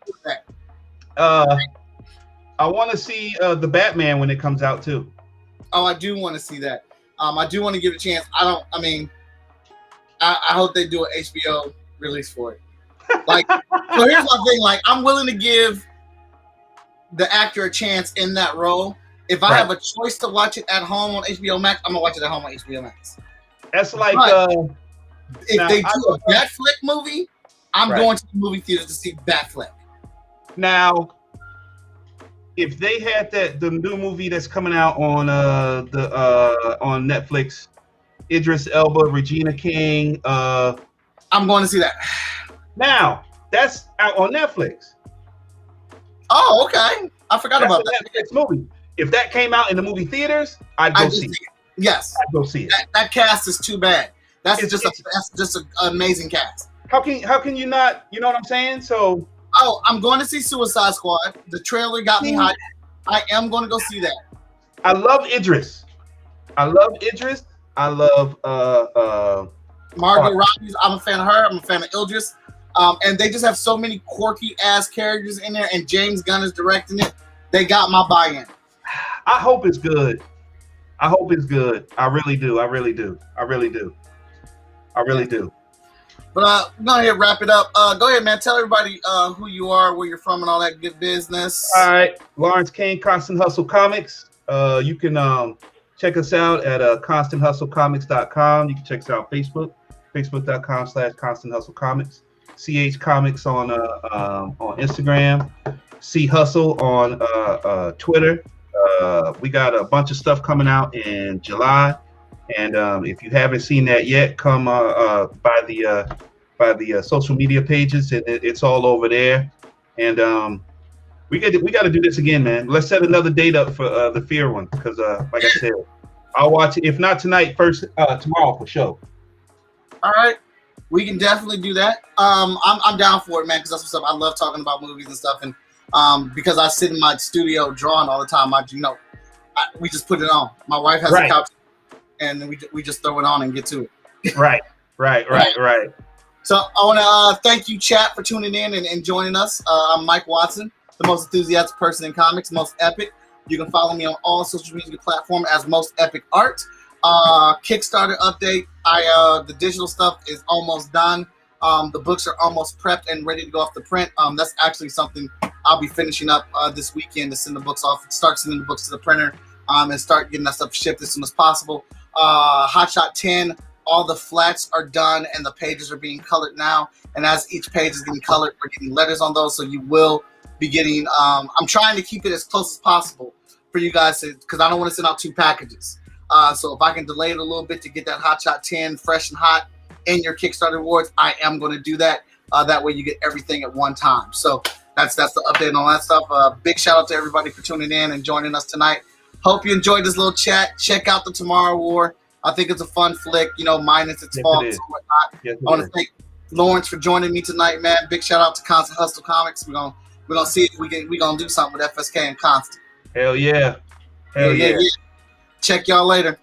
S2: I want to see the Batman when it comes out too.
S1: Oh, I do want to see that. I do want to give it a chance. I hope they do an HBO release for it. Like, so here's my thing. Like, I'm willing to give the actor a chance in that role. If I have a choice to watch it at home on HBO Max, I'm gonna watch it at home on HBO Max.
S2: That's like
S1: if they do a Batfleck movie, I'm going to the movie theater to see Batfleck.
S2: Now, if they had the new movie that's coming out on on Netflix, Idris Elba, Regina King,
S1: I'm going to see that.
S2: Now, that's out on Netflix.
S1: Oh, okay. I forgot about that.
S2: Netflix movie. If that came out in the movie theaters, I'd go see it.
S1: Yes.
S2: I'd go see it.
S1: That cast is too bad. That's just an amazing cast.
S2: How can you not? You know what I'm saying? So.
S1: Oh, I'm going to see Suicide Squad. The trailer got me hyped. I am going to go see that.
S2: I love Idris. I love
S1: Margot Robbie. I'm a fan of her. I'm a fan of Idris. And they just have so many quirky ass characters in there, and James Gunn is directing it. They got my buy-in.
S2: I hope it's good. I really do.
S1: But we're going to wrap it up. Go ahead, man. Tell everybody who you are, where you're from, and all that good business.
S2: All right. Lawrence Kane, Constant Hustle Comics. You can check us out at ConstantHustleComics.com. You can check us out on Facebook, Facebook.com/Constant Hustle Comics. CH Comics on Instagram. C Hustle on Twitter. We got a bunch of stuff coming out in July. And if you haven't seen that yet, come by the social media pages, and it's all over there. And we got to do this again, man. Let's set another date up for the Fear one, because like I said, I'll watch it. If not tonight, first tomorrow for sure.
S1: All right, we can definitely do that. I'm down for it, man, because that's what's up. I love talking about movies and stuff, and because I sit in my studio drawing all the time, we just put it on. My wife has a couch. And then we just throw it on and get to it.
S2: Right.
S1: So I want to thank you, chat, for tuning in and joining us. I'm Mike Watson, the most enthusiastic person in comics, Most Epic. You can follow me on all social media platforms as Most Epic Art. Kickstarter update. The digital stuff is almost done. The books are almost prepped and ready to go off the print. That's actually something I'll be finishing up this weekend to send the books off. Start sending the books to the printer and start getting that stuff shipped as soon as possible. Hotshot 10, all the flats are done and the pages are being colored now. And as each page is getting colored, we're getting letters on those. So you will be getting, I'm trying to keep it as close as possible for you guys because I don't want to send out 2 packages. So if I can delay it a little bit to get that Hot Shot 10 fresh and hot in your Kickstarter rewards, I am going to do that. That way you get everything at one time. So that's the update on that stuff. Big shout out to everybody for tuning in and joining us tonight. Hope you enjoyed this little chat. Check out the Tomorrow War. I think it's a fun flick, minus its faults and whatnot.
S2: Yes,
S1: I want to thank Lawrence for joining me tonight, man. Big shout out to Constant Hustle Comics. We're gonna see if we gonna do something with FSK and Constant.
S2: Hell yeah. Hell yeah.
S1: Check y'all later.